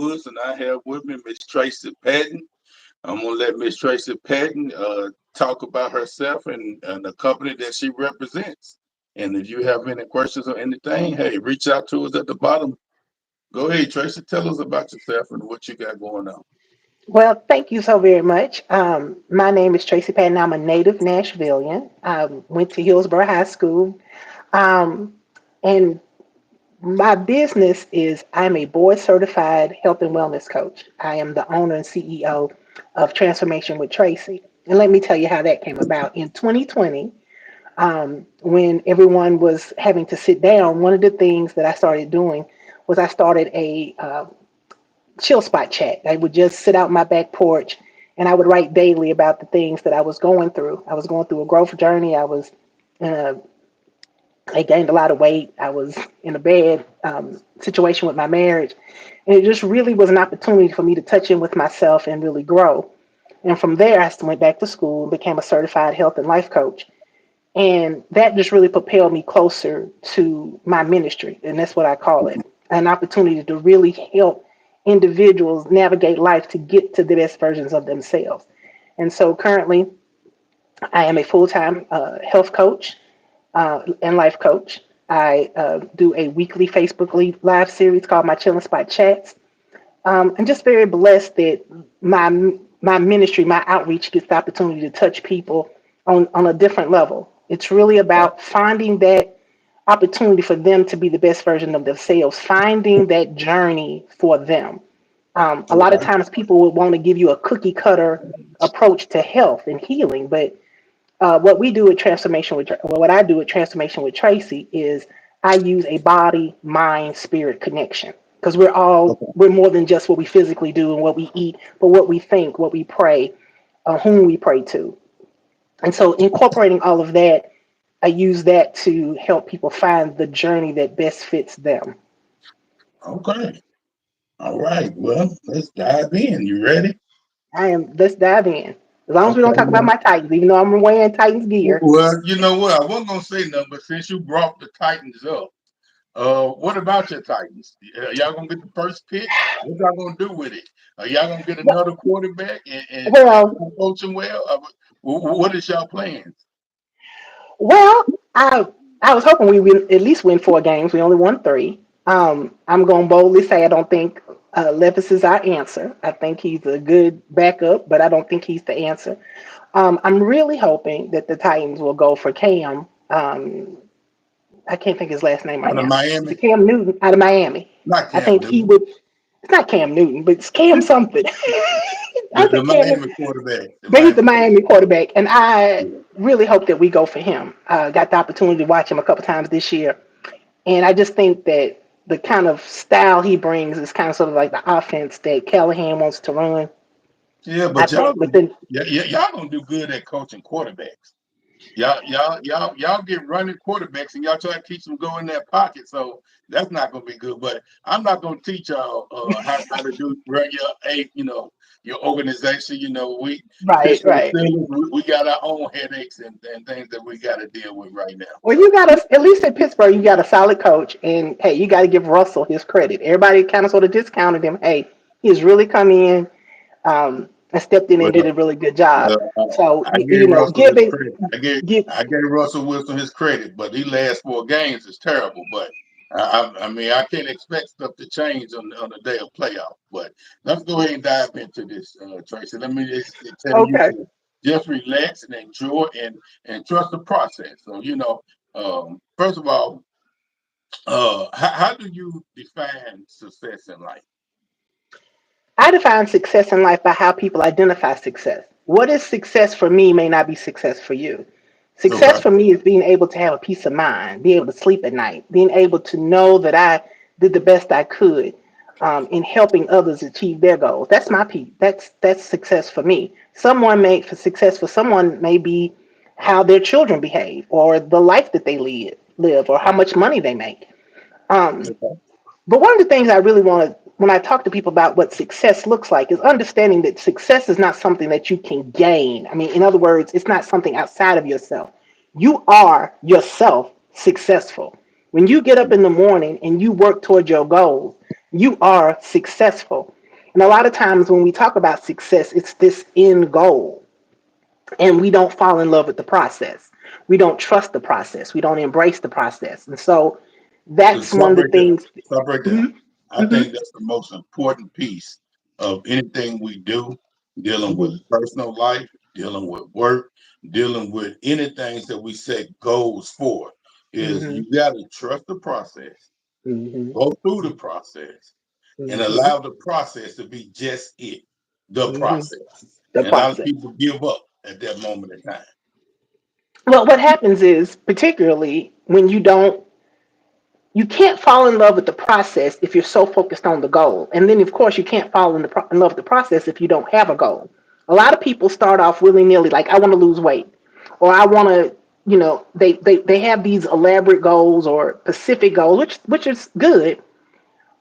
Woods, and I have with me Miss Traci Patton. I'm gonna let Miss Traci Patton talk about herself and the company that she represents. And if you have any questions or anything, hey, reach out to us at the bottom. Go ahead, Traci. Tell us about yourself and what you got going on. Well, thank you so very much. My name is Tracy Patton. I'm a native Nashvilleian. I went to Hillsborough High School. Um, and my business is I'm a board certified health and wellness coach. I am the owner and CEO of Transformation with Tracy. And let me tell you how that came about. In 2020, when everyone was having to sit down, one of the things that I started doing was I started a chill spot chat. I would just sit out on my back porch and I would write daily about the things that I was going through. I was going through a growth journey. Uh, I gained a lot of weight. I was in a bad situation with my marriage. And it just really was an opportunity for me to touch in with myself and really grow. And from there, I went back to school and became a certified health and life coach. And that just really propelled me closer to my ministry. And that's what I call it, an opportunity to really help individuals navigate life to get to the best versions of themselves. And so currently, I am a full time health coach and life coach. I do a weekly Facebook live series called My Chillin' Spot Chats. I'm just very blessed that my ministry, my outreach gets the opportunity to touch people on a different level. It's really about finding that opportunity for them to be the best version of themselves, finding that journey for them. A lot of Okay. times people would want to give you a cookie cutter approach to health and healing, but what I do with Transformation with Tracy is I use a body, mind, spirit connection because we're more than just what we physically do and what we eat, but what we think, what we pray, whom we pray to. And so incorporating all of that, I use that to help people find the journey that best fits them. Okay. All right. Well, let's dive in. You ready? Let's dive in. As long as we don't talk about Okay. my Titans, even though I'm wearing Titans gear. Well, you know what? I wasn't gonna say nothing, but since you brought the Titans up, what about your Titans? Y'all gonna get the first pick? What y'all gonna do with it? Are y'all gonna get another quarterback and Well, coach him well? What is y'all plans? well, I was hoping we would at least win 4 games. We only won 3. I'm going to boldly say I don't think Levis is our answer. I think he's a good backup, but I don't think he's the answer. I'm really hoping that the Titans will go for Cam. I can't think his last name right Out of now. Is Miami? it Cam Newton out of Miami? Not I Cam think he Newton. would. It's not Cam Newton, but it's Cam something. I The think Cam. Miami quarterback. The But he's the Miami Miami quarterback, and I quarterback. really hope that we go for him. Got the opportunity to watch him a couple times this year, and I just think that the kind of style he brings is kind of sort of like the offense that Callahan wants to run. Yeah, I but think within y'all gonna do good at coaching quarterbacks. Y'all get running quarterbacks and y'all try to teach them to go in that pocket. So that's not gonna be good. But I'm not gonna teach y'all how to do run your organization. We right, Pittsburgh right. Steelers, we got our own headaches and things that we got to deal with right now. Well, you got to at least at Pittsburgh, you got a solid coach, and hey, you got to give Russell his credit. Everybody kind of sort of discounted him. Hey, he's really come in and stepped in and did Well, a really good job. So I gave you know, Russell give his it, credit. give. I gave Russell Wilson his credit, but these last 4 games is terrible. But I mean, I can't expect stuff to change on the day of playoff. But let's go ahead and dive into this, Tracy. Let me just tell you Okay. to just relax and enjoy and trust the process. So first of all, how do you define success in life? I define success in life by how people identify success. What is success for me may not be success for you. Success Okay. for me is being able to have a peace of mind, be able to sleep at night, being able to know that I did the best I could in helping others achieve their goals. That's my peace. That's success for me. For success for someone may be how their children behave, or the life that they live, or how much money they make. Um, Okay. but one of the things I really want to, when I talk to people about what success looks like, is understanding that success is not something that you can gain. I mean, in other words, it's not something outside of yourself. You are yourself successful. When you get up in the morning and you work toward your goals, You are successful. And a lot of times when we talk about success, it's this end goal. And we don't fall in love with the process. We don't trust the process. We don't embrace the process. And so But that's one stop of the right there. things. Stop right there. Mhm, I mhm, think that's the most important piece of anything we do, dealing with mhm, personal life, dealing with work, dealing with anything that we set goals for, is mhm, you got to trust the process, mhm, go through the process, and mhm, allow the process to be just it, the mhm. process. The And a lot of process. people give up at that moment in time. Well, what happens is, particularly when you can't fall in love with the process if you're so focused on the goal. And then, of course, you can't fall in love with the process if you don't have a goal. A lot of people start off willy nilly, like, I want to lose weight, or I want to, they have these elaborate goals or specific goals, which is good,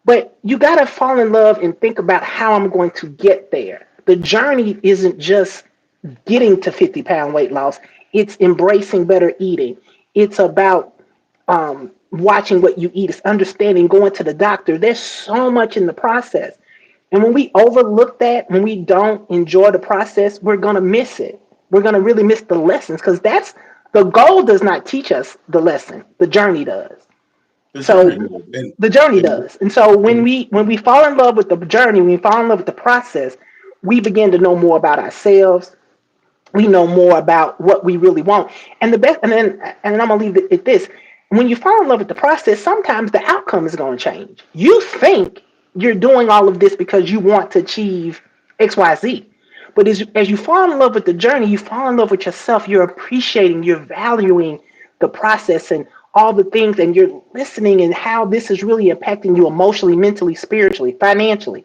but you got to fall in love and think about how I'm going to get there. The journey isn't just getting to 50-pound weight loss, it's embracing better eating. It's about watching what you eat, it's understanding going to the doctor. There's so much in the process. And when we overlook that, when we don't enjoy the process, we're going to miss it. We're going to really miss the lessons because that's the goal does not teach us the lesson. The journey does. The journey So does. And, the journey and, does. And so when and we fall in love with the journey, when we fall in love with the process, we begin to know more about ourselves. We know more about what we really want. And the best, and I'm gonna leave it at this. When you fall in love with the process, sometimes the outcome is going to change. You think you're doing all of this because you want to achieve XYZ. But as you fall in love with the journey, you fall in love with yourself. You're appreciating, you're valuing the process and all the things, and you're listening and how this is really impacting you emotionally, mentally, spiritually, financially.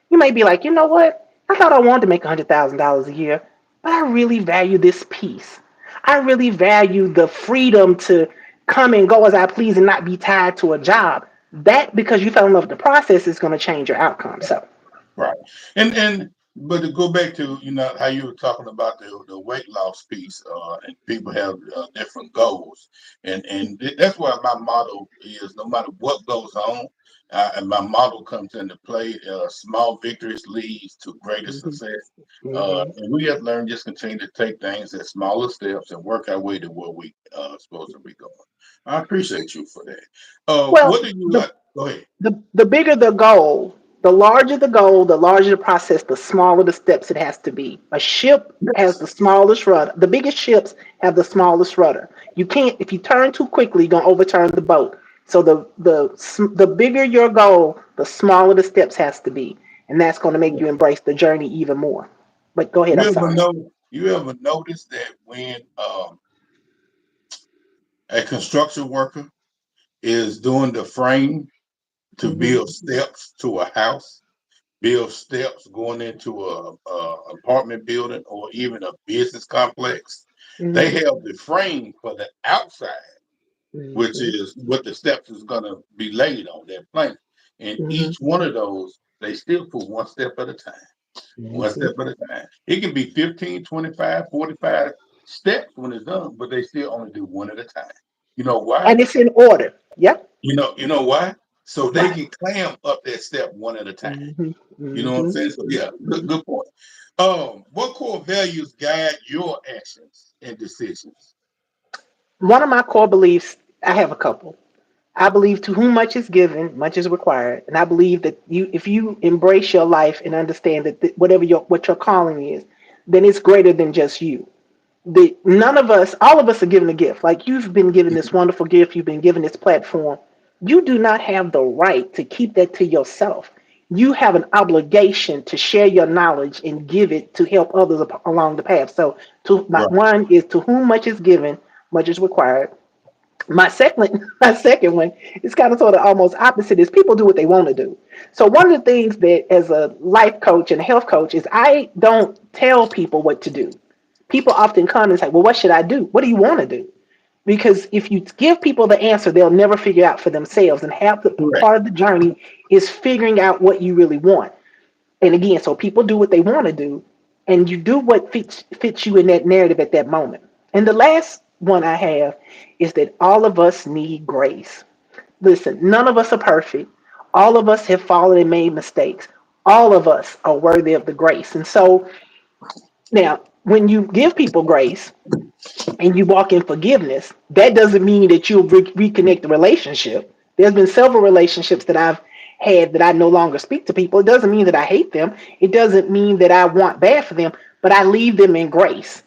You may be like, you know what? I thought I wanted to make $100,000 a year, but I really value this piece. I really value the freedom to come and go as I please and not be tied to a job. That, because you fell in love with the process, is going to change your outcome. So, right. And but to go back to how you were talking about the weight loss piece, and people have different goals, and that's why my motto is no matter what goes on, and my motto comes into play. Small victories leads to greater mhm, success, mhm. and we have to learn just continue to take things at smaller steps and work our way to where we supposed to be going. I appreciate you for that. What Well, do you the like? Go ahead. the bigger the goal, the larger the process, the smaller the steps it has to be. A ship has Yes. the smallest rudder. The biggest ships have the smallest rudder. You can't, if you turn too quickly, you're gonna overturn the boat. So the bigger your goal, the smaller the steps has to be, and that's going to make you embrace the journey even more. But go ahead. You I'm ever sorry. know? You ever notice that when a construction worker is doing the frame to Hmm. build steps to a house, build steps going into a apartment building or even a business complex, they Hmm. have the frame for the outside, which Hmm. is what the steps is going to be laid on that plank. And Hmm. each one of those, they still put one step at a time. One Hmm. step at a time. It can be 15, 25, 45 steps when it's done, but they still only do one at a time. You know why? And it's in order. Yep. You know why? So they Why? can climb up that step one at a time. Hmm. You know what I'm Hmm. saying? So yeah, good point. What core values guide your actions and decisions? One of my core beliefs, I have a couple. I believe to whom much is given, much is required, and I believe that if you embrace your life and understand that whatever what your calling is, then it's greater than just you. None of us, all of us, are given a gift. Like, you've been given this wonderful gift, you've been given this platform. You do not have the right to keep that to yourself. You have an obligation to share your knowledge and give it to help others along the path. So, my Right. one is to whom much is given, much is required. My second one is kind of sort of almost opposite, is people do what they want to do. So one of the things that, as a life coach and a health coach, is I don't tell people what to do. People often come and say, well, what should I do? What do you want to do? Because if you give people the answer, they'll never figure out for themselves. And half the Correct. part of the journey is figuring out what you really want. And again, so people do what they want to do, and you do what fits you in that narrative at that moment. And the last one I have is that all of us need grace. Listen, none of us are perfect. All of us have fallen and made mistakes. All of us are worthy of the grace. And so now, when you give people grace, and you walk in forgiveness, that doesn't mean that you'll reconnect the relationship. There's been several relationships that I've had that I no longer speak to people. It doesn't mean that I hate them. It doesn't mean that I want bad for them, but I leave them in grace.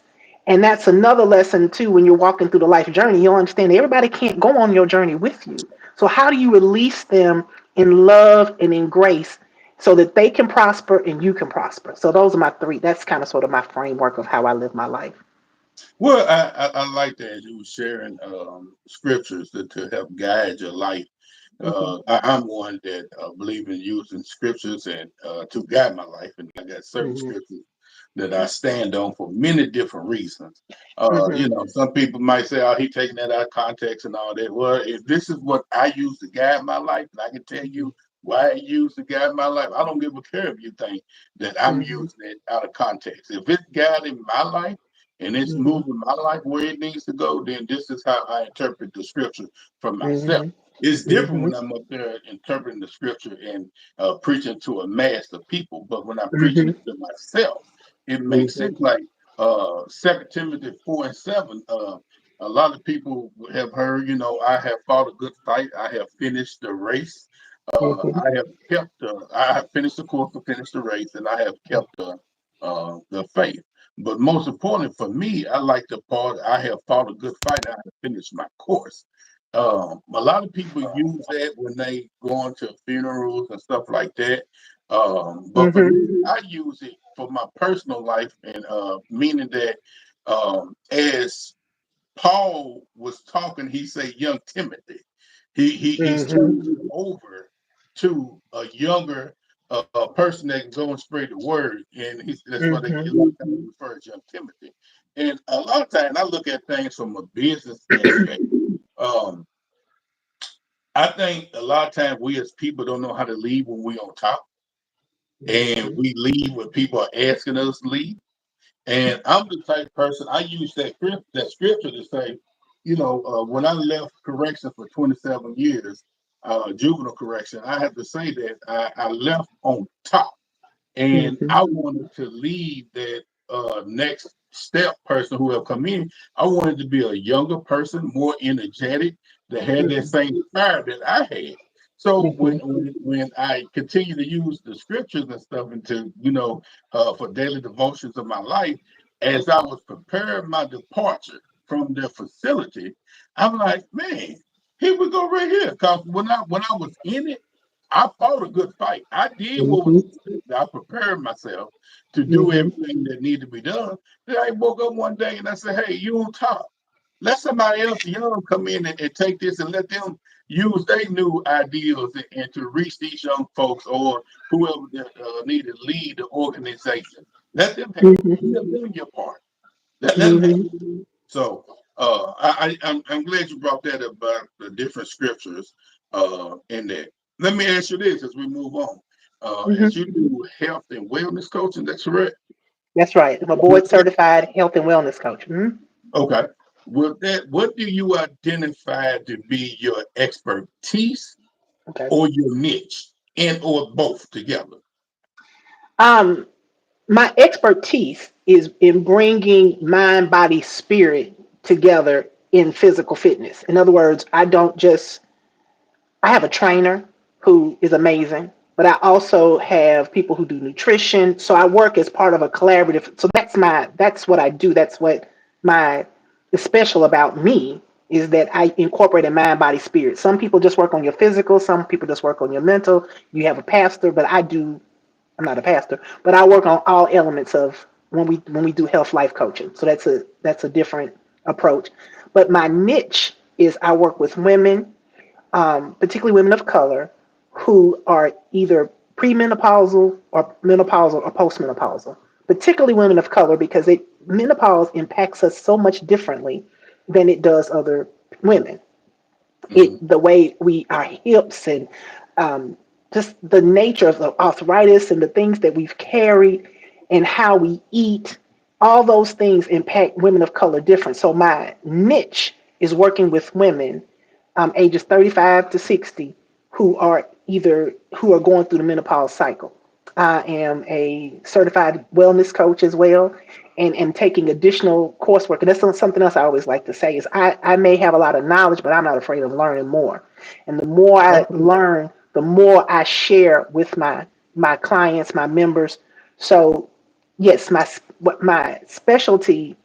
And that's another lesson too when you're walking through the life journey. You'll understand that everybody can't go on your journey with you. So how do you release them in love and in grace so that they can prosper and you can prosper? So those are my three. That's kind of sort of my framework of how I live my life. Well, I like that you were sharing scriptures to help guide your life. Hmm. I'm one that believe in using scriptures and to guide my life, and I got certain Hmm. scriptures that I stand on for many different reasons. Hmm. Some people might say, "Oh, he taking that out of context and all that." Well, if this is what I use to guide my life, and I can tell you why I use to guide my life, I don't give a care if you think that I'm Hmm. using it out of context. If it's guiding my life and it's Hmm. moving my life where it needs to go, then this is how I interpret the scripture for myself. Hmm. It's different Hmm. when I'm up there interpreting the scripture and preaching to a mass of people, but when I'm preaching Hmm. it to myself, it makes Hmm. sense. Like 2 Timothy 4:7. A lot of people have heard, I have fought a good fight. I have finished the race. Hmm. I have finished the course, finished the race, and I have kept the faith. But most important for me, I like the part I have fought a good fight. I have finished my course. A lot of people use that when they go into funerals and stuff like that. But for Hmm. me, I use it for my personal life, and meaning that as Paul was talking, he said, "Young Timothy." He's Hmm. turning it over to a younger person that can go and spread the word, and that's why they Hmm. a lot of times refer to young Timothy. And a lot of times, I look at things from a business aspect. Um, I think a lot of times we as people don't know how to lead when we on top, and Hmm. we lead when people are asking us to lead. And I'm the type of person I use that scripture to say, when I left correction for 27 years, juvenile correction, I have to say that I left on top. And Hmm. I wanted to lead that next step person who have come in. I wanted to be a younger person, more energetic, that had that Hmm. same fire that I had. So when Hmm. when, when I continue to use the scriptures and stuff into for daily devotions of my life, as I was preparing my departure from the facility, I'm like, man, here we go right here. Because when I was in it, I fought a good fight. I did what was Hmm. expected. I prepared myself to do Hmm. everything that needed to be done. Then I woke up one day and I said, "Hey, you on top? Let somebody else young come in and take this and let them use their new ideas and to reach these young folks or whoever that need to lead the organization. Let them have it. Give them your part. Let them have it." Hmm. So I'm glad you brought that up about the different scriptures in there. Let me ask you this as we move on. Hmm. As you do health and wellness coaching, that's correct? That's right. I'm a board certified health and wellness coach. Hmm. Okay. What do you identify to be your expertise Okay. or your niche, and or both together? Um, my expertise is in bringing mind, body, spirit together in physical fitness. In other words, I have a trainer who is amazing, but I also have people who do nutrition. So I work as part of a collaborative. So that's what I do. That's what my is special about me is that I incorporate a mind, body, spirit. Some people just work on your physical, some people just work on your mental. You have a pastor, but I'm not a pastor, but I work on all elements of when we do health life coaching. So that's a different approach. But my niche is I work with women, particularly women of color, who are either premenopausal or menopausal or postmenopausal. Particularly women of color because menopause impacts us so much differently than it does other women. Mhm. The way our hips and um, just the nature of the arthritis and the things that we've carried and how we eat, all those things impact women of color different. So my niche is working with women ages 35 to 60 who are either who are going through the menopause cycle. I am a certified wellness coach as well, and taking additional coursework. And that's something else I always like to say is I may have a lot of knowledge, but I'm not afraid of learning more. And the more I Okay. learn, the more I share with my clients, my members. So yes, what my specialty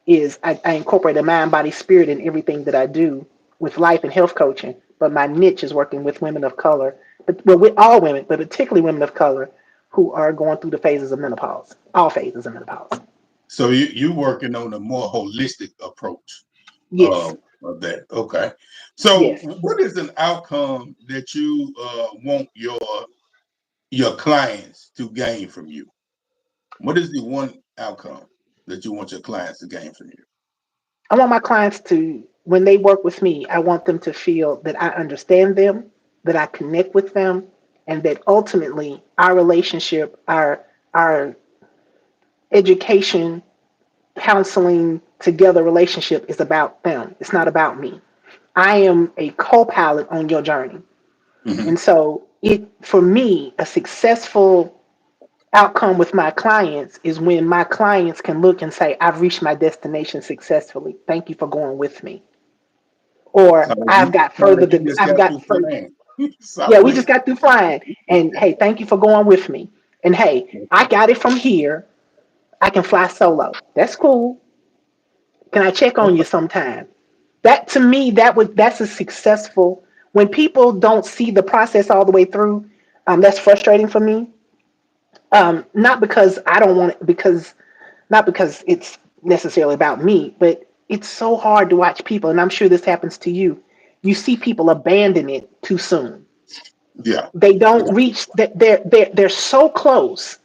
is I incorporate a mind, body, spirit in everything that I do with life and health coaching. But my niche is working with women of color, but well, with all women, but particularly women of color who are going through the phases of menopause, all phases of menopause. So you working on a more holistic approach Yes, of that. Okay. So yes. what is an outcome that you want your clients to gain from you? What is the one outcome that you want your clients to gain from you? I want my clients to, when they work with me, I want them to feel that I understand them, that I connect with them, and that ultimately our relationship, our education, counseling together relationship is about them. It's not about me. I am a co-pilot on your journey. Hmm. And so it for me, a successful outcome with my clients is when my clients can look and say, I've reached my destination successfully. Thank you for going with me. Or Sound like you just I've got got through further. flying Yeah, we just Southwest. got through flying. And hey, thank you for going with me. And hey, I got it from here. I can fly solo. That's cool. Can I check on you Okay. sometime? That to me, that's a successful. When people don't see the process all the way through, that's frustrating for me. Not because I don't want it, because not because it's necessarily about me, but it's so hard to watch people, and I'm sure this happens to you. You see people abandon it too soon. Yeah. They Yeah. don't reach that they're so close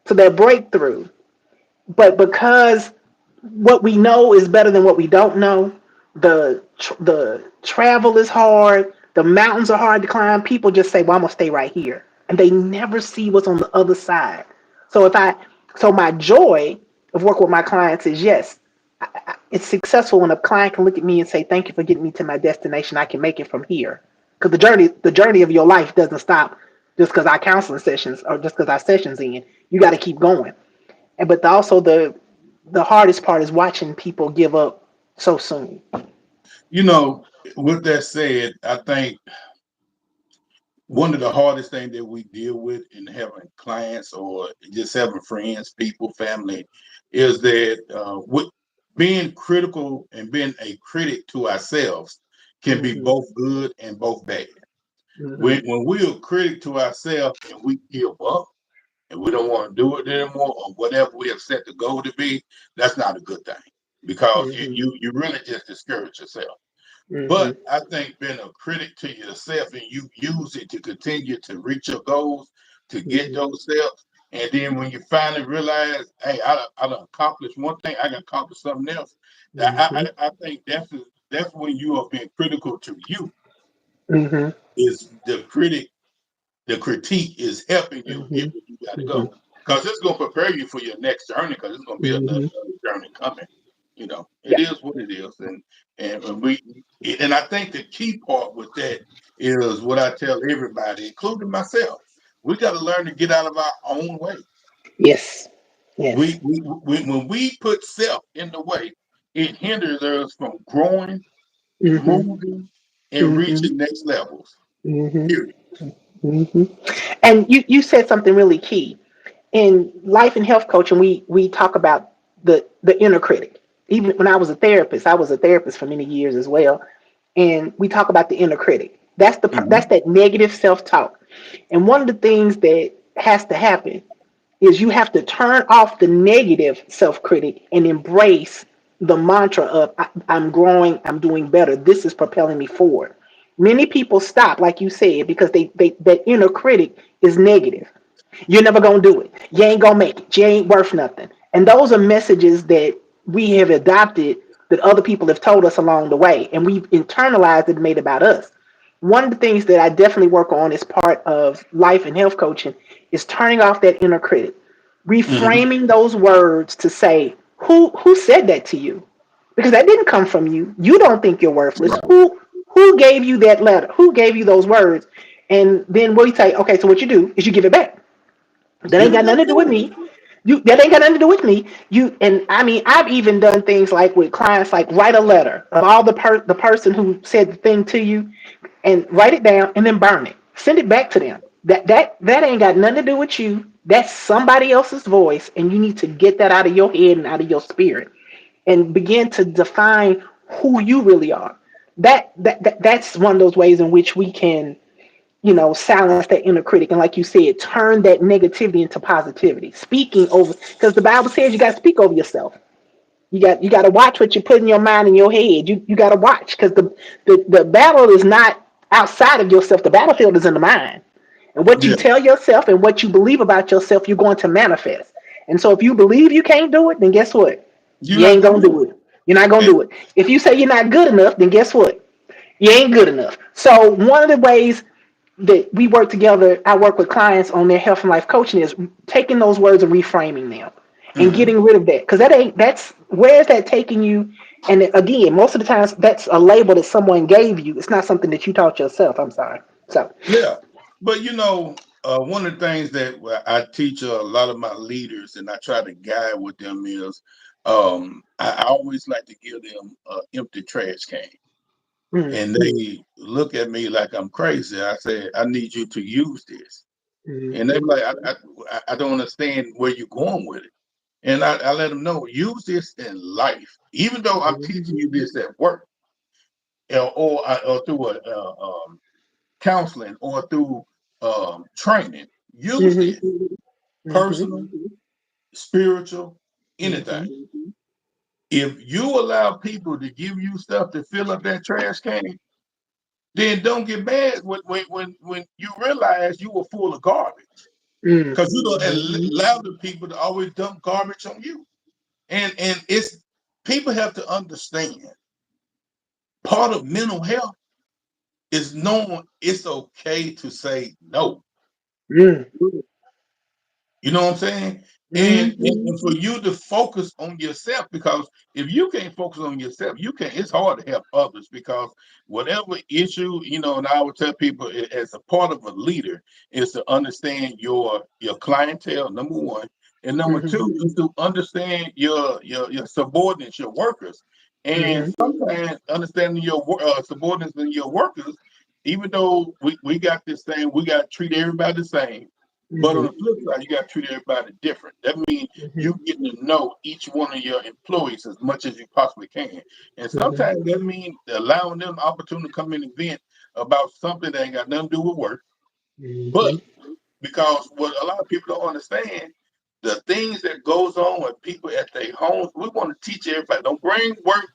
to their breakthrough, but because what we know is better than what we don't know. The travel is hard. The mountains are hard to climb. People just say, "Well, I'm gonna stay right here," and they never see what's on the other side. So if I, so my joy of working with my clients is yes, it's successful when a client can look at me and say, "Thank you for getting me to my destination. I can make it from here." Because the journey of your life doesn't stop just because our counseling sessions or just because our sessions in. You got to keep going. And but also the hardest part is watching people give up so soon. You know, with that said, I think one of the hardest things that we deal with in having clients or just having friends, people, family, is that with being critical and being a critic to ourselves can be Hmm. both good and both bad. Hmm. When we're a critic to ourselves and we give up and we don't want to do it anymore or whatever we have set the goal to be, that's not a good thing because Hmm. you really just discourage yourself. Hmm. But I think being a critic to yourself and you use it to continue to reach your goals, to get Hmm. those steps. And then when you finally realize, hey, I done accomplished one thing, I can accomplish something else. That Hmm. I think that's when you are being critical to you. Hmm. Is the critique is helping you get Hmm. where you got to Hmm. go because it's going to prepare you for your next journey because it's going to be another Hmm. journey coming. You know, it Yeah. is what it is, and we and I think the key part with that is what I tell everybody, including myself. We got to learn to get out of our own way. Yes. Yes. When we put self in the way, it hinders us from growing, Hmm. moving, and Hmm. reaching next levels. Hmm. Period. Hmm. And you said something really key in life and health coaching. We talk about the inner critic. Even when I was a therapist for many years as well, and we talk about the inner critic. That's Mhm. that negative self talk. And one of the things that has to happen is you have to turn off the negative self critic and embrace the mantra of I'm growing, I'm doing better. This is propelling me forward. Many people stop, like you said, because they that inner critic is negative. You're never gonna do it. You ain't gonna make it. You ain't worth nothing. And those are messages that we have adopted that other people have told us along the way, and we've internalized it and made about us. One of the things that I definitely work on as part of life and health coaching is turning off that inner critic, Mhm. reframing those words to say, who said that to you? Because that didn't come from you. You don't think you're worthless. Right. Who gave you that letter? Who gave you those words? And then we say, okay, so what you do is you give it back. That ain't Give it got back nothing to do with to me. You that ain't got nothing to do with me. You and I mean, I've even done things like with clients, like write a letter of all the person who said the thing to you, and write it down and then burn it. Send it back to them. That ain't got nothing to do with you. That's somebody else's voice, and you need to get that out of your head and out of your spirit, and begin to define who you really are. That's one of those ways in which we can, silence that inner critic. And like you said, turn that negativity into positivity. Speaking over, because the Bible says you got to speak over yourself. You got to watch what you put in your mind and your head. You got to watch, because the battle is not outside of yourself. The battlefield is in the mind. And what you yeah. tell yourself and what you believe about yourself, you're going to manifest. And so if you believe you can't do it, then guess what? You're You not ain't gonna gonna do do it. You're not gonna it. do it. If you say you're not good enough, then guess what? You ain't good enough. So one of the ways that we work together, I work with clients on their health and life coaching, is taking those words and reframing them and Hmm. getting rid of that. Because that's where is that taking you? And again, most of the times that's a label that someone gave you. It's not something that you taught yourself. I'm sorry. So. Yeah, but one of the things that I teach a lot of my leaders, and I try to guide with them is, I always like to give them an empty trash can, Mm, and they look at me like I'm crazy. I say, I need you to use this, and they're mhm, like, I don't understand where you're going with it, and I let them know, use this in life, even though I'm teaching mhm, you this at work, or through a counseling or through training. Use mhm, this mhm, personal, spiritual, anything. mhm, If you allow people to give you stuff to fill up that trash can, then don't get mad when you realize you were full of garbage. mm, Because you don't mhm, allow the people to always dump garbage on you. And it's people have to understand part of mental health is knowing it's okay to say no. mm, You know what I'm saying? And for you to focus on yourself, because if you can't focus on yourself, you can't. It's hard to help others, because whatever issue, and I would tell people, as a part of a leader is to understand your clientele, number one, and number mhm, two is to understand your subordinates, your workers, and mhm, sometimes understanding your subordinates and your workers. Even though we got this thing, we got to treat everybody the same, but on mhm, the flip side, you got to treat everybody different. That means mhm, you getting to know each one of your employees as much as you possibly can. And mhm, sometimes that means allowing them the opportunity to come in and vent about something that ain't got nothing to do with work. But mhm. because what a lot of people don't understand, the things that goes on with people at their homes, we want to teach everybody. Don't bring work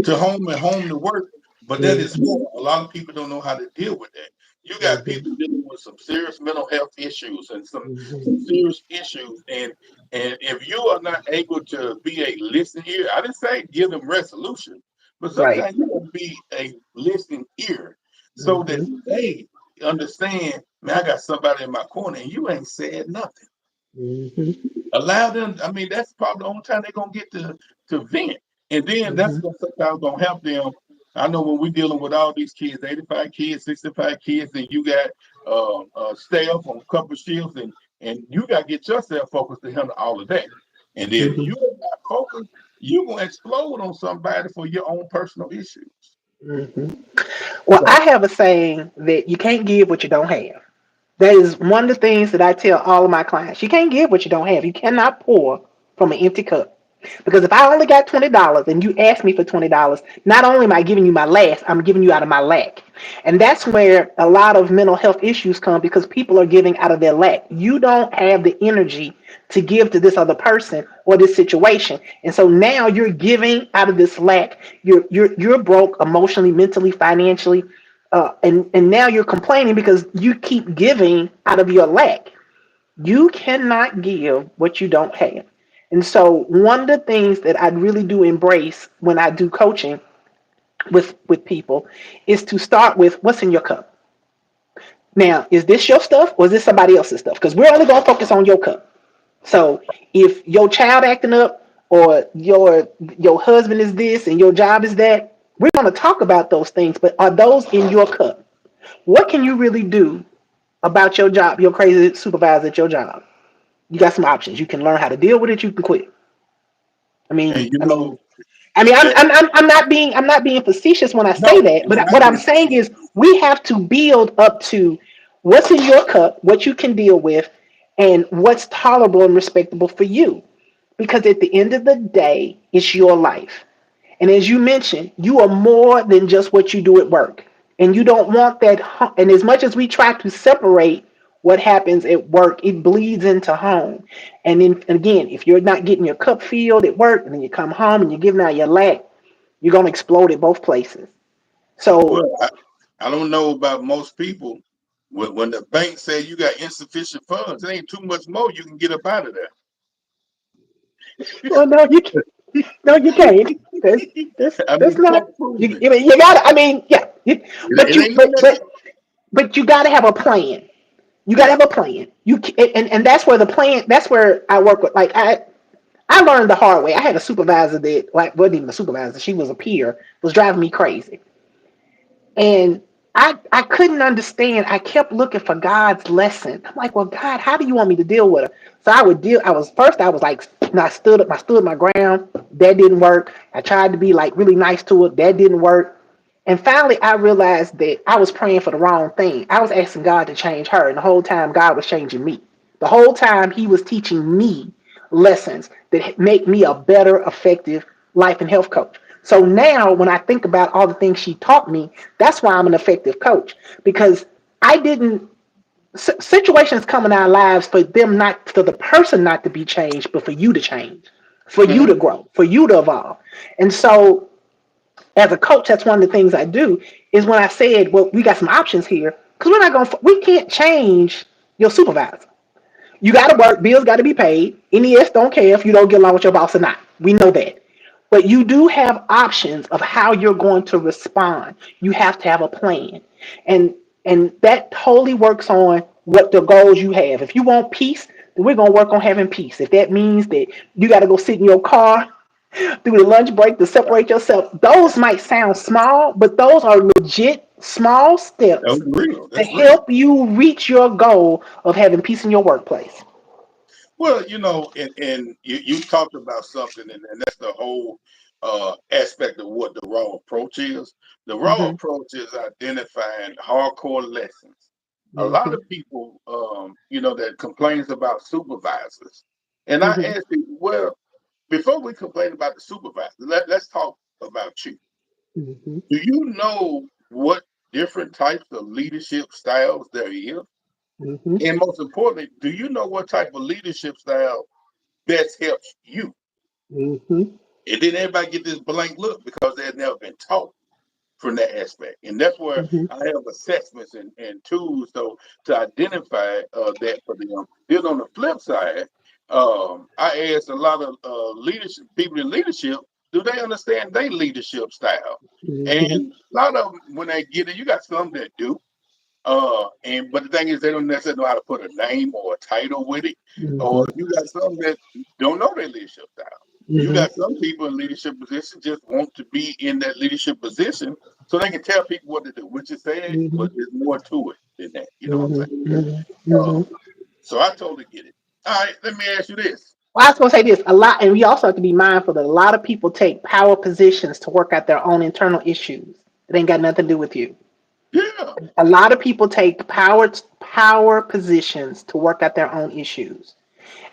to home and home to work, but that is Mhm, war. A lot of people don't know how to deal with that. You got mhm, people dealing with some serious mental health issues and some mhm, serious issues, and if you are not able to be a listening ear, I didn't say give them resolution, but right. sometimes you got to be a listening ear so that Mhm, they understand. Man, I got somebody in my corner, and you ain't said nothing. mhm, Allow them. I mean, that's probably the only time they're gonna get to vent, and then that's mhm, gonna sometimes gonna help them. I know when we're dealing with all these kids, 85 kids, 65 kids, and you got staff on a couple of shifts, and you got to get yourself focused to handle all of that. And if mhm, you're not focused, you're gonna explode on somebody for your own personal issues. mhm. Well, So I have a saying that you can't give what you don't have. That is one of the things that I tell all of my clients. You can't give what you don't have. You cannot pour from an empty cup. Because if I only got $20 and you ask me for $20, not only am I giving you my last, I'm giving you out of my lack. And that's where a lot of mental health issues come, because people are giving out of their lack. You don't have the energy to give to this other person or this situation. And so now you're giving out of this lack. You're broke emotionally, mentally, financially, and now you're complaining because you keep giving out of your lack. You cannot give what you don't have. And so one of the things that I really do embrace when I do coaching with people is to start with what's in your cup. Now, is this your stuff or is this somebody else's stuff? Because we're only going to focus on your cup. So if your child acting up, or your husband is this and your job is that, we're going to talk about those things. But are those in your cup? What can you really do about your job, your crazy supervisor at your job? You got some options. You can learn how to deal with it. You can quit. I And mean, you I know mean, I mean, that I'm not being facetious when I say no, that, you're but not what I'm being saying is facetious. we have to build up to what's in your cup, what you can deal with, and what's tolerable and respectable for you. Because at the end of the day, it's your life. And as you mentioned, you are more than just what you do at work. And you don't want that. And as much as we try to separate what happens at work, it bleeds into home. And then again, if you're not getting your cup filled at work, and then you come home and you're giving out your lack, you're gonna explode at both places. So, Well, I don't know about most people. When the bank says you got insufficient funds, it ain't too much more you can get up out of there. well, no, no, you can't. I That's mean, not. can't prove You, it. you got to. I mean, yeah. It ain't gonna let you. But you got to have a plan. You got to Yeah. have a plan. And that's where the plan. That's where I work with. Like I learned the hard way. I had a supervisor that like wasn't even a supervisor. She was a peer. Was driving me crazy, and I couldn't understand. I kept looking for God's lesson. I'm like, well, God, how do you want me to deal with her? So I would deal. I was first. I was like, and I stood my ground. That didn't work. I tried to be like really nice to her. That didn't work. And finally, I realized that I was praying for the wrong thing. I was asking God to change her, and the whole time God was changing me. The whole time He was teaching me lessons that make me a better, effective life and health coach. So now, when I think about all the things she taught me, that's why I'm an effective coach because I didn't. Situations come in our lives for them not for the person not to be changed, but for you to change, for you to Mhm. grow, for you to evolve. And so as a coach, that's one of the things I do is when I said, well, we got some options here because we can't change your supervisor. You got to work, bills got to be paid. NES don't care if you don't get along with your boss or not. We know that. But you do have options of how you're going to respond. You have to have a plan. And and that totally works on what the goals you have. If you want peace, then we're going to work on having peace. If that means that you got to go sit in your car through the lunch break to separate yourself. Those might sound small, but those are legit small That's steps real. to That's real. help you reach your goal of having peace in your workplace. Well, and you talked about something, and that's the whole aspect of what the raw approach is. The raw Hmm. approach is identifying hardcore lessons. A lot Hmm. of people, that complains about supervisors, and I Hmm. ask people, well, before we complain about the supervisor, let's talk about you. Hmm. Do you know what different types of leadership styles there is? Hmm. And most importantly, do you know what type of leadership style best helps you? Hmm. And then everybody get this blank look because they've never been taught from that aspect. And that's where Hmm. I have assessments and tools so to identify that for them. Then on the flip side, I asked a lot of leadership people in leadership, do they understand their leadership style? And Hmm. a lot of them, when they get it, you got some that do. And but the thing is, they don't necessarily know how to put a name or a title with it. Or Hmm. you got some that don't know their leadership style. You Hmm. got some people in leadership positions just want to be in that leadership position so they can tell people what to do, which is sad, Hmm. but there's more to it than that. You know what I'm Hmm. saying? Hmm. So I totally get it. All right, let me ask you this. Well, I was going to say this a lot, and we also have to be mindful that a lot of people take power positions to work out their own internal issues. It ain't got nothing to do with you. Yeah. A lot of people take power positions to work out their own issues.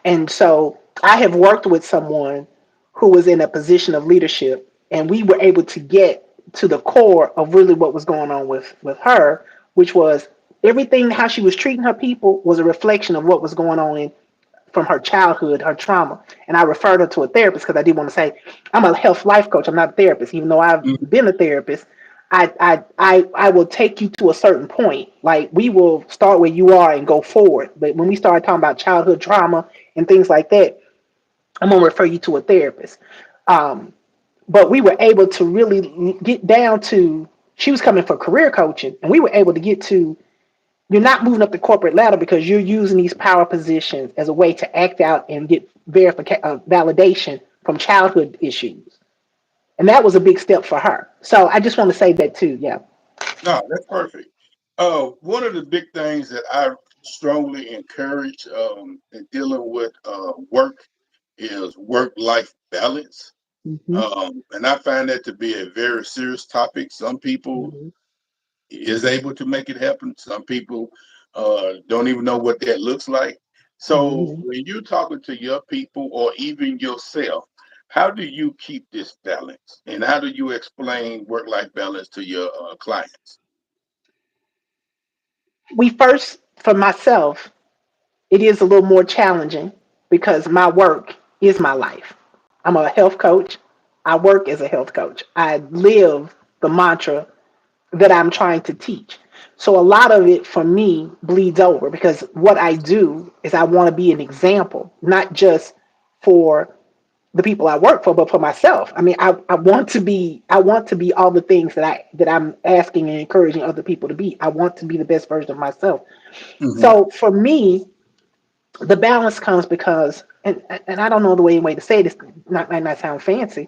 And so I have worked with someone who was in a position of leadership, and we were able to get to the core of really what was going on with her, which was everything how she was treating her people was a reflection of what was going on from her childhood, her trauma. And I referred her to a therapist because I did want to say I'm a health life coach. I'm not a therapist, even though I've Mhm. been a therapist. I will take you to a certain point. Like we will start where you are and go forward. But when we start talking about childhood trauma and things like that, I'm gonna refer you to a therapist. Um, but we were able to really get down to she was coming for career coaching, and we were able to get to you're not moving up the corporate ladder because you're using these power positions as a way to act out and get verification, validation from childhood issues. And that was a big step for her. So I just want to say that too. Yeah. No, that's perfect. One of the big things that I strongly encourage in dealing with work is work-life balance. Hmm. And I find that to be a very serious topic. Some people Hmm. is able to make it happen. Some people don't even know what that looks like. So Hmm. when you're talking to your people or even yourself, how do you keep this balance? And how do you explain work-life balance to your clients? We first, for myself, it is a little more challenging because my work is my life. I'm a health coach. I work as a health coach. I live the mantra that I'm trying to teach. So a lot of it for me bleeds over because what I do is I want to be an example, not just for the people I work for, but for myself. I mean, I want to be all the things that I'm asking and encouraging other people to be. I want to be the best version of myself. Hmm. So for me, the balance comes because, and I don't know the way to say this, not might not sound fancy,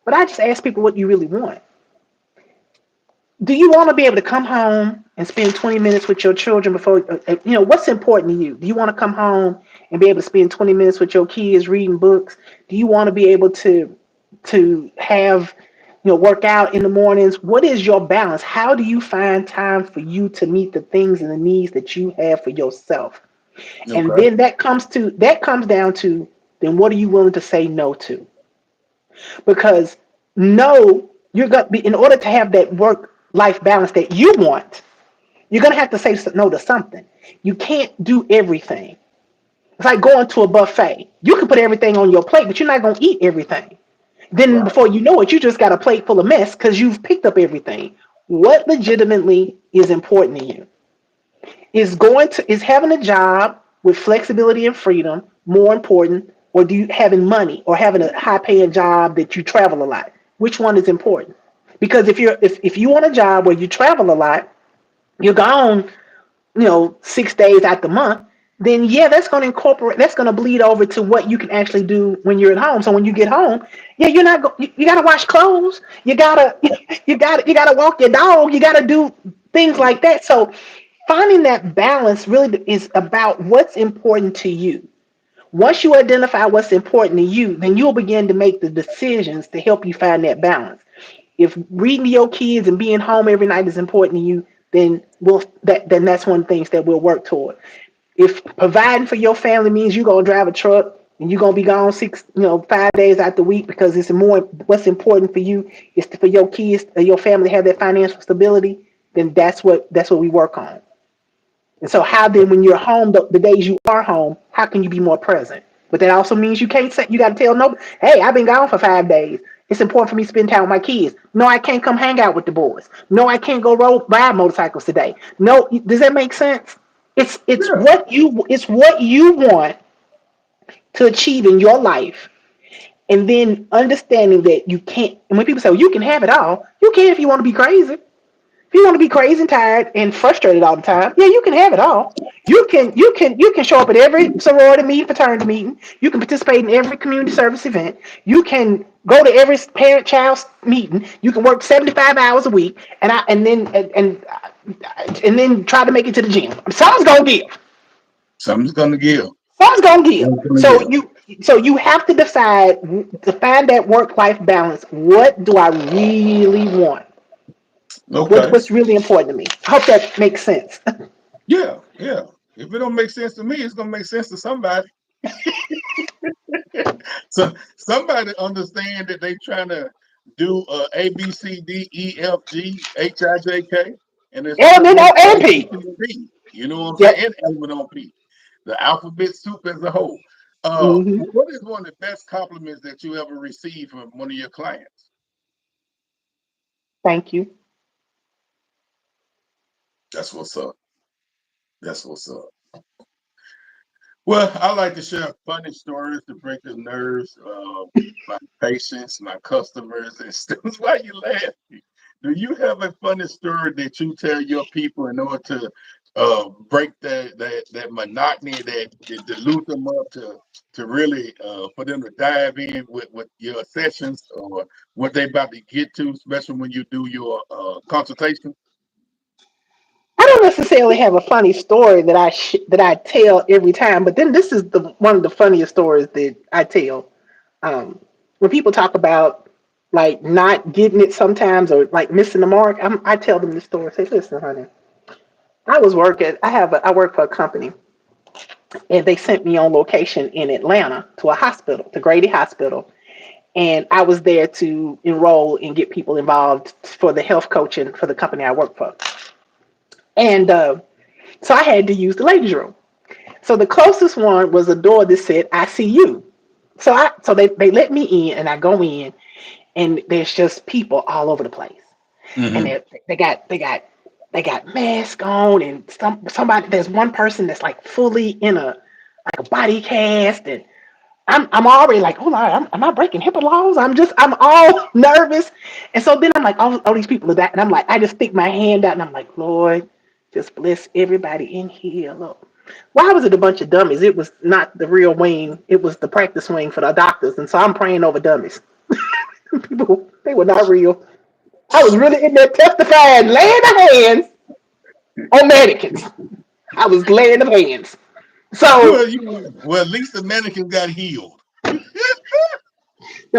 but I just ask people what you really want. Do you want to be able to come home and spend 20 minutes with your children before, what's important to you? Do you want to come home and be able to spend 20 minutes with your kids reading books? Do you want to be able to have, work out in the mornings? What is your balance? How do you find time for you to meet the things and the needs that you have for yourself? And Okay. then that comes down to, then what are you willing to say no to? Because no, you're going to be, in order to have that work life balance that you want, you're going to have to say no to something. You can't do everything. It's like going to a buffet. You can put everything on your plate, but you're not going to eat everything. Then Right. before you know it, you just got a plate full of mess because you've picked up everything. What legitimately is important to you? Is having a job with flexibility and freedom more important, or do you having money or having a high paying job that you travel a lot? Which one is important? Because if you want a job where you travel a lot, you're gone, 6 days out the month, then yeah, that's going to bleed over to what you can actually do when you're at home. So when you get home, yeah, you're not you got to wash clothes, you got to you got to walk your dog, you got to do things like that. So finding that balance really is about what's important to you. Once you identify what's important to you, then you'll begin to make the decisions to help you find that balance. If reading to your kids and being home every night is important to you, then that's one of the things that we'll work toward. If providing for your family means you're gonna drive a truck and you're gonna be gone 5 days out the week because it's more what's important for you is for your kids or your family to have that financial stability, then that's what we work on. And so, how then, when you're home, the days you are home, how can you be more present? But that also means you can't say, you got to tell no, hey, I've been gone for 5 days. It's important for me to spend time with my kids. No, I can't come hang out with the boys. No, I can't go ride motorcycles today. No, does that make sense? Yeah. It's what you want to achieve in your life, and then understanding that you can't. And when people say, well, you can have it all, you can if you want to be crazy. If you want to be crazy and tired and frustrated all the time, yeah, you can have it all. You can show up at every sorority meeting, fraternity meeting. You can participate in every community service event. You can go to every parent child meeting. You can work 75 hours a week, and then try to make it to the gym. Someone's gonna give. Something's gonna give. Someone's gonna give. Something's gonna So give. you have to decide to find that work life balance. What do I really want? Okay. What's really important to me? I hope that makes sense. Yeah, yeah. If it don't make sense to me, it's gonna make sense to somebody. So somebody understand that they trying to do A B C D E F G H I J K, and there's And still then one on thing MP. missing P. You know what I'm saying? Yep. And element on P. The alphabet soup as a whole. Hmm. What is one of the best compliments that you ever received from one of your clients? Thank you. That's what's up. That's what's up. Well, I like to share funny stories to break the nerves of my patients, my customers, and students. Why you laughing? Do you have a funny story that you tell your people in order to break that monotony that dilute them up to really for them to dive in with your sessions or what they about to get to, especially when you do your consultation? don't necessarily have a funny story that that I tell every time, but then this is the one of the funniest stories that I tell. Um, when people talk about like not getting it sometimes or like missing the mark, I tell them this story. Say, listen, honey, I work for a company, and they sent me on location in Atlanta to a hospital, to Grady Hospital, and I was there to enroll and get people involved for the health coaching for the company I work for, and so I had to use the ladies' room. So the closest one was a door that said ICU. So they let me in, and I go in, and there's just people all over the place, and Hmm. they got masks on, and somebody, there's one person that's like fully in a body cast, and I'm already like, hold on, am I breaking HIPAA laws? I'm all nervous, and so then I'm like, all these people are that, and I'm like, I just stick my hand out, and I'm like, Lord, just bless everybody in here. Look, why was it a bunch of dummies? It was not the real wing. It was the practice wing for the doctors, and so I'm praying over dummies. People, they were not real. I was really in there testifying, laying of hands on mannequins. I was laying of hands. So Well, at least the mannequin got healed.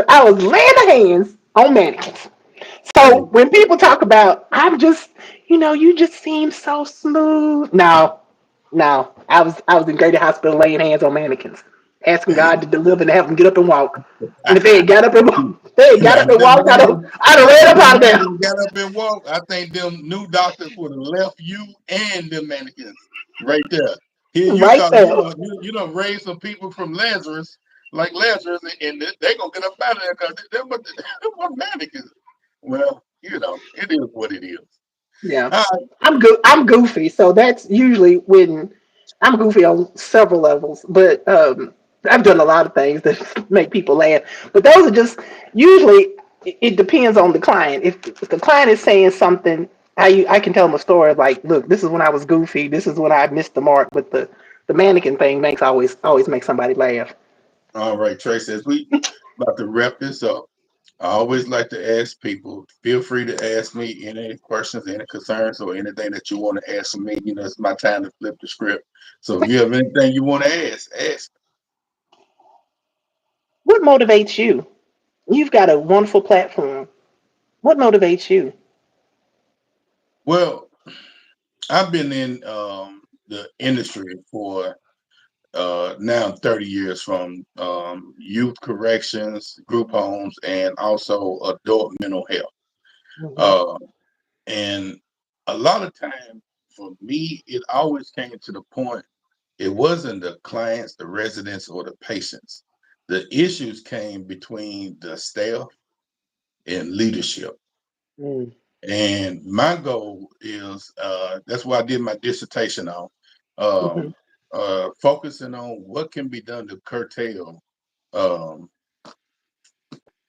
I was laying of hands on mannequins. So Hey, when people talk about, you just seem so smooth. No, no, I was in Grady Hospital laying hands on mannequins, asking hey. God to deliver and have them get up and walk. And if they had got up and walked, they had got Now, up and them walked, mannequins, I'd have ran if up them out of there. mannequins got up and walked, I think them new doctors would have left you and them mannequins right there. Here you Right thought there. you done raised some people from Lazarus, like Lazarus, and they gonna get up out of there because them were mannequins. Well, it is what it is. Yeah, Uh, I'm goofy, so that's usually when I'm goofy on several levels. But I've done a lot of things that make people laugh. But those are just usually it depends on the client. If the client is saying something, I can tell them a story like, look, this is when I was goofy. This is when I missed the mark. But the mannequin thing makes always make somebody laugh. all right, Tracy, as we about to wrap this up. I always like to ask people, feel free to ask me any questions, any concerns, or anything that you want to ask me. It's my time to flip the script. So if you have anything you want to ask. What motivates you? You've got a wonderful platform. What motivates you? Well, I've been in the industry for now 30 years, from youth corrections, group homes, and also adult mental health. Hmm. Uh, and a lot of time for me, it always came to the point. It wasn't the clients, the residents, or the patients. The issues came between the staff and leadership. And my goal is that's why I did my dissertation on Hmm. um, focusing on what can be done to curtail um,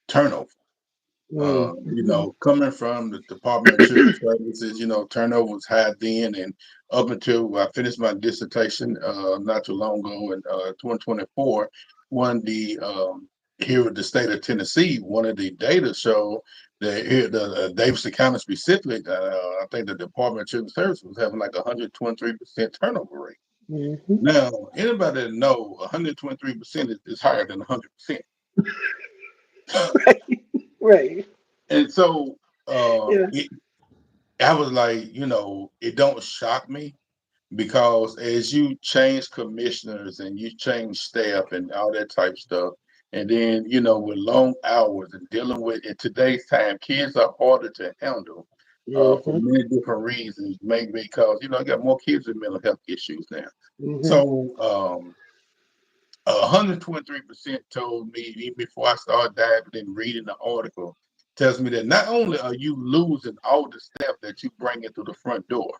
turnover. Mm-hmm. Coming from the Department of Children's Services, turnover was high then, and up until I finished my dissertation not too long ago in 2024, when the here at the state of Tennessee, one of the data showed that here, the Davidson County specifically, I think the Department of Children's Services was having like 123% turnover rate. Hmm. Now, anybody that know 123% is higher than 100%. Right. And so Yeah. I was like, it don't shock me because as you change commissioners and you change staff and all that type stuff, and then with long hours and dealing with in today's time, kids are harder to handle for Hmm. many different reasons. Maybe because I got more kids with mental health issues now. Hmm. So 123% told me, even before I started diving and reading the article, tells me that not only are you losing all the staff that you bring into the front door,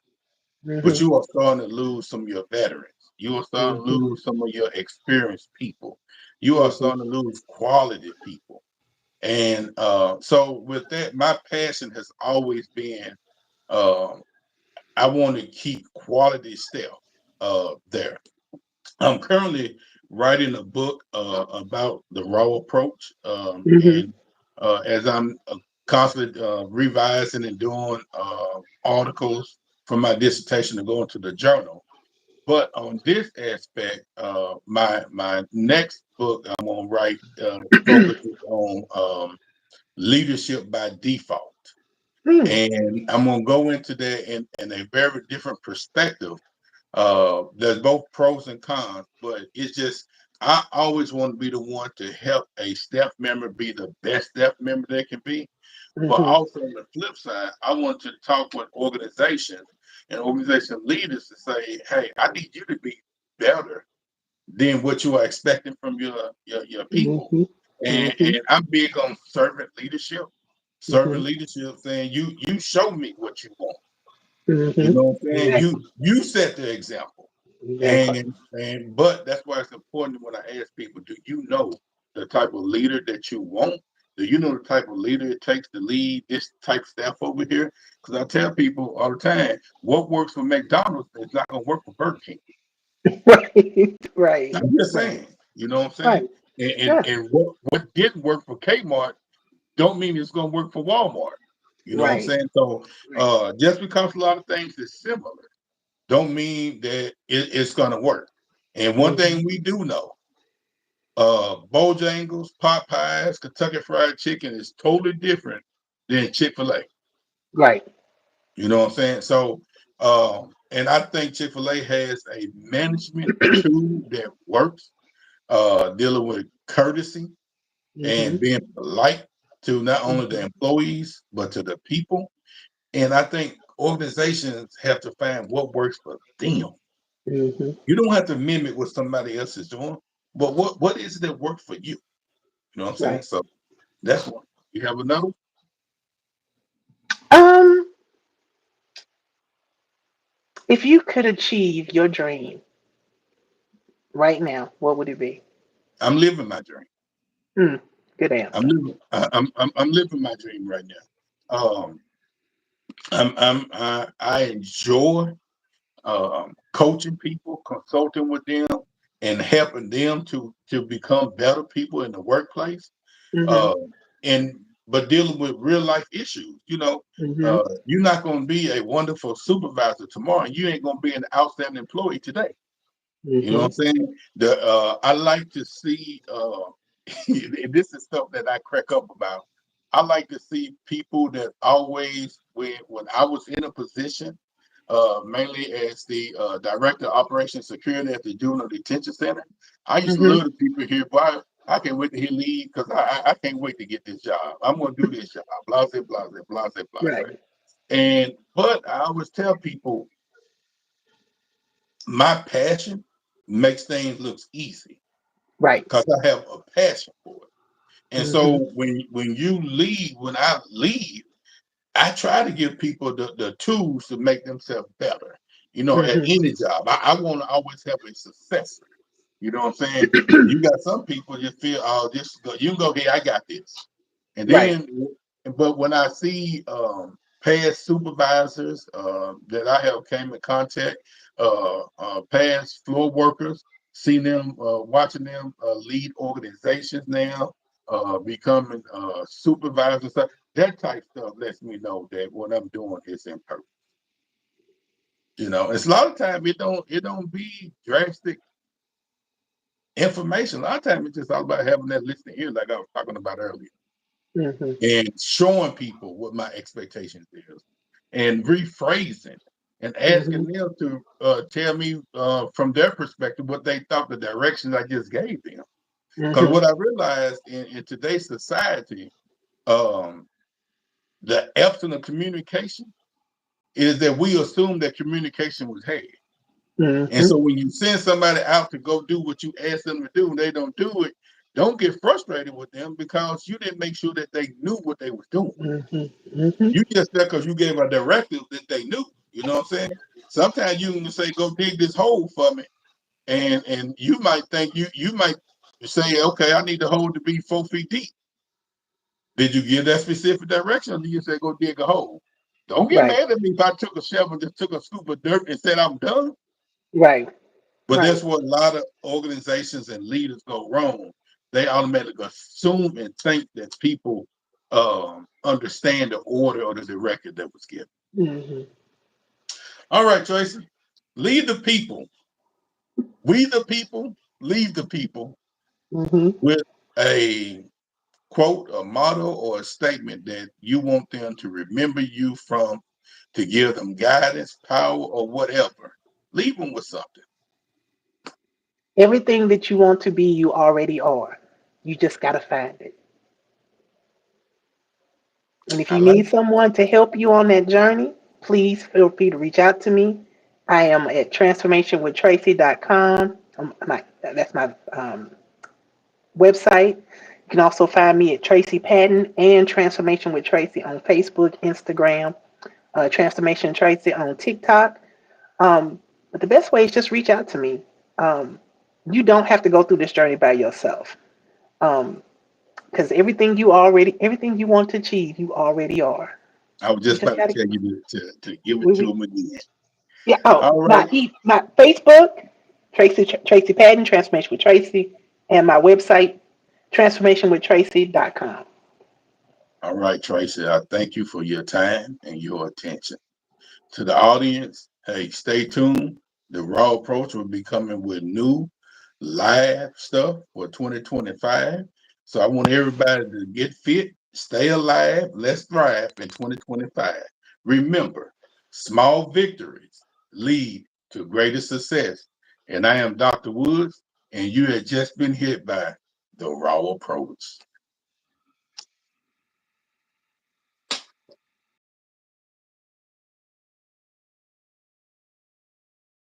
but Hmm. you are starting to lose some of your veterans. You are starting to Hmm. lose some of your experienced people. You are Hmm. starting to lose quality people. And so with that, my passion has always been uh, I want to keep quality staff there. I'm currently writing a book about the raw approach, Hmm. and as I'm constantly revising and doing articles. for my dissertation to go into the journal. But on this aspect, my next book I'm gonna write focuses on leadership by default, Mm, and I'm gonna go into that in a very different perspective. There's both pros and cons, but it's just I always want to be the one to help a staff member be the best staff member they can be. But mhm, also on the flip side, I want to talk with organizations and organization leaders to say, hey, I need you to be better than what you are expecting from your people. mhm, And mhm, I'm big on servant leadership. Servant mhm, leadership saying you show me what you want. You mhm. know what I'm saying? Exactly. You set the example. Exactly. And but that's why it's important when I ask people, do you know the type of leader that you want? Do you know the type of leader it takes to lead this type of staff over here? Because I tell people all the time, what works for McDonald's is not gonna work for Burger King. Right. Right. I'm just Right. saying, you know what I'm saying? Right. And Yeah. and what didn't work for Kmart don't mean it's gonna work for Walmart. You know what I'm Right. saying? So Right. just because a lot of things is similar don't mean that it's going to work. And one Mhm. thing we do know, Bojangles, Popeyes, Kentucky Fried Chicken is totally different than Chick-fil-A. Right. You know what I'm saying? So, and I think Chick-fil-A has a management tool that works, dealing with courtesy and Mhm. being polite to not only the Mhm. employees, but to the people. And I think organizations have to find what works for them. Mhm. You don't have to mimic what somebody else is doing, but what is it that works for you? You know what I'm saying? Right. So that's one. You have another? Um, if you could achieve your dream right now, what would it be? I'm living my dream. Mm, good I'm answer. living. I'm living my dream right now. I enjoy coaching people, consulting with them, and helping them to become better people in the workplace. Mhm. Uh, and but dealing with real life issues. Mhm. You're not going to be a wonderful supervisor tomorrow. You ain't going to be an outstanding employee today. You know what I'm Mhm. saying? I like to see. And this is stuff that I crack up about. I like to see people that always, when I was in a position, mainly as the director of operations security at the juvenile detention center. I used to Mhm. love the people here, but I can't wait to hear leave because I can't wait to get this job. I'm going to do this job. Blase, blase, blase, blase. Right. And but I always tell people my passion makes things look easy Right. because I have a passion for it. And Mhm. so when I leave, I try to give people the tools to make themselves better. At Mhm. any job, I want to always have a successor. You know what I'm saying? You got some people just feel, oh, you can go here, I got this. And Right. then, but when I see past supervisors that I have came in contact, past floor workers, see them, watching them lead organizations now, becoming supervisors, stuff, that type stuff lets me know that what I'm doing is in purpose. It's a lot of time it don't be drastic information. A lot of times it's just all about having that listening ear, like I was talking about earlier, Mhm. and showing people what my expectations is, and rephrasing and Mhm. asking them to tell me from their perspective what they thought the directions I just gave them. Because Mhm. what I realized in today's society, um, the absence of communication is that we assume that communication was had. And Mhm. so when you send somebody out to go do what you asked them to do and they don't do it, don't get frustrated with them because you didn't make sure that they knew what they was doing. Mhm. Mhm. You just there because you gave a directive that they knew. You know what I'm saying? Sometimes you can say, "Go dig this hole for me," and you might think you might say, "Okay, I need the hole to be 4 feet deep." Did you give that specific direction, or did you say, "Go dig a hole"? Don't get Right. mad at me if I took a shovel, just took a scoop of dirt, and said I'm done. Right. But Right. that's what a lot of organizations and leaders go wrong. They automatically assume and think that people understand the order or the directive that was given. Mhm. All right, Tracy. Leave the people. We the people. Leave the people Hmm. with a quote, a motto, or a statement that you want them to remember you from, to give them guidance, power, or whatever. Leave them with something. Everything that you want to be, you already are. You just got to find it. And if I you like need someone to help you on that journey, please feel free to reach out to me. I am at transformationwithtracy.com. That's my website. You can also find me at Tracy Patton and Transformation with Tracy on Facebook, Instagram, Transformation Tracy on TikTok. But the best way is just reach out to me. Um, you don't have to go through this journey by yourself. Um, because everything you want to achieve, you already are. I was You just just about to gotta tell you to give it to we them again. yeah. Oh, All right. my Facebook, Tracy Patton, Transformation with Tracy, and my website, transformationwithtracy.com. All right, Tracy. I thank you for your time and your attention. To the audience, hey, stay tuned. The Raw Approach will be coming with new live stuff for 2025. So I want everybody to get fit, stay alive, let's thrive in 2025. Remember, small victories lead to greater success. And I am Dr. Woods, and you have just been hit by the Raw Approach.